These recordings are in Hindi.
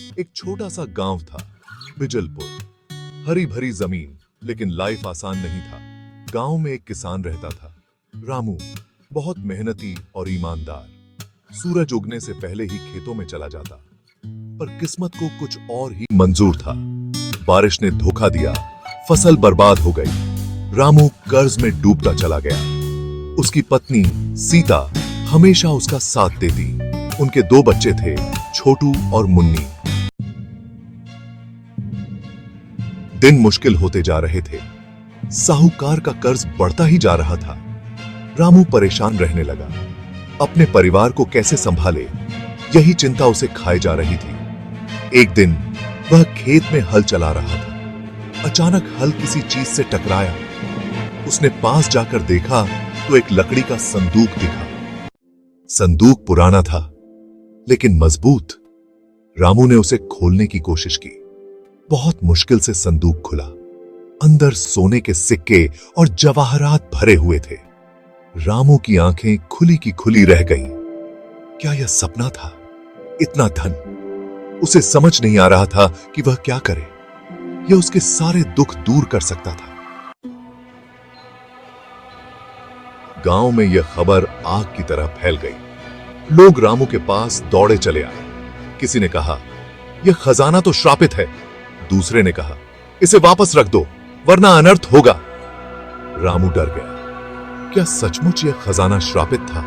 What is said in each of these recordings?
एक छोटा सा गांव था, बिजलपुर। हरी भरी जमीन, लेकिन लाइफ आसान नहीं था। गांव में एक किसान रहता था, रामू। बहुत मेहनती और ईमानदार। सूरज उगने से पहले ही खेतों में चला जाता, पर किस्मत को कुछ और ही मंजूर था। बारिश ने धोखा दिया, फसल बर्बाद हो गई। रामू कर्ज में डूबता चला गया। उसकी पत्नी सीता हमेशा उसका साथ देती। उनके 2 बच्चे थे, छोटू और मुन्नी। दिन मुश्किल होते जा रहे थे। साहूकार का कर्ज बढ़ता ही जा रहा था। रामू परेशान रहने लगा। अपने परिवार को कैसे संभाले, यही चिंता उसे खाए जा रही थी। एक दिन वह खेत में हल चला रहा था। अचानक हल किसी चीज से टकराया। उसने पास जाकर देखा तो एक लकड़ी का संदूक दिखा। संदूक पुराना था, लेकिन मजबूत। रामू ने उसे खोलने की कोशिश की। बहुत मुश्किल से संदूक खुला। अंदर सोने के सिक्के और जवाहरात भरे हुए थे। रामू की आंखें खुली की खुली रह गईं। क्या यह सपना था? इतना धन! उसे समझ नहीं आ रहा था कि वह क्या करे। यह उसके सारे दुख दूर कर सकता था। गांव में यह खबर आग की तरह फैल गई। लोग रामू के पास दौड़े चले आए। किसी ने कहा, यह खजाना तो श्रापित है। दूसरे ने कहा, इसे वापस रख दो, वरना अनर्थ होगा। रामू डर गया। क्या सचमुच यह खजाना श्रापित था?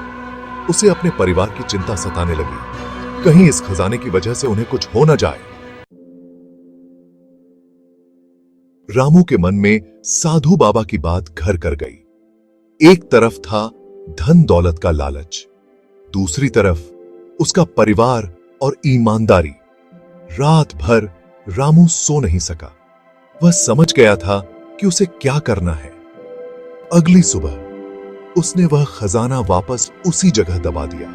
उसे अपने परिवार की चिंता सताने लगी। कहीं इस खजाने की वजह से उन्हें कुछ हो न जाए। रामू के मन में साधु बाबा की बात घर कर गई। एक तरफ था धन दौलत का लालच, दूसरी तरफ उसका परिवार और ईमानदारी। रात भर रामू सो नहीं सका। वह समझ गया था कि उसे क्या करना है। अगली सुबह उसने वह खजाना वापस उसी जगह दबा दिया।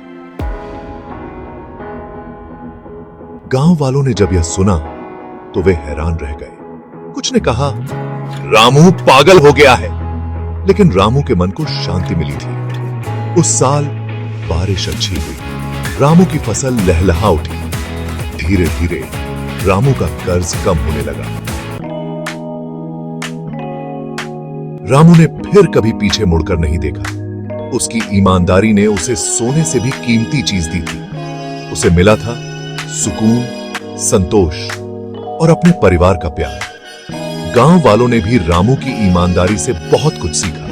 गांव वालों ने जब यह सुना तो वे हैरान रह गए। कुछ ने कहा, रामू पागल हो गया है। लेकिन रामू के मन को शांति मिली थी। उस साल बारिश अच्छी हुई। रामू की फसल लहलहा उठी। धीरे धीरे रामू का कर्ज कम होने लगा। रामू ने फिर कभी पीछे मुड़कर नहीं देखा। उसकी ईमानदारी ने उसे सोने से भी कीमती चीज दी थी। उसे मिला था सुकून, संतोष और अपने परिवार का प्यार। गांव वालों ने भी रामू की ईमानदारी से बहुत कुछ सीखा।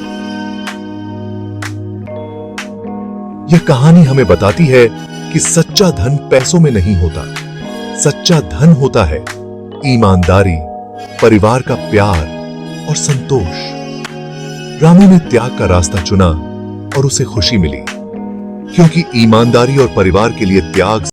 यह कहानी हमें बताती है कि सच्चा धन पैसों में नहीं होता। सच्चा धन होता है ईमानदारी, परिवार का प्यार और संतोष। रामू ने त्याग का रास्ता चुना और उसे खुशी मिली, क्योंकि ईमानदारी और परिवार के लिए त्याग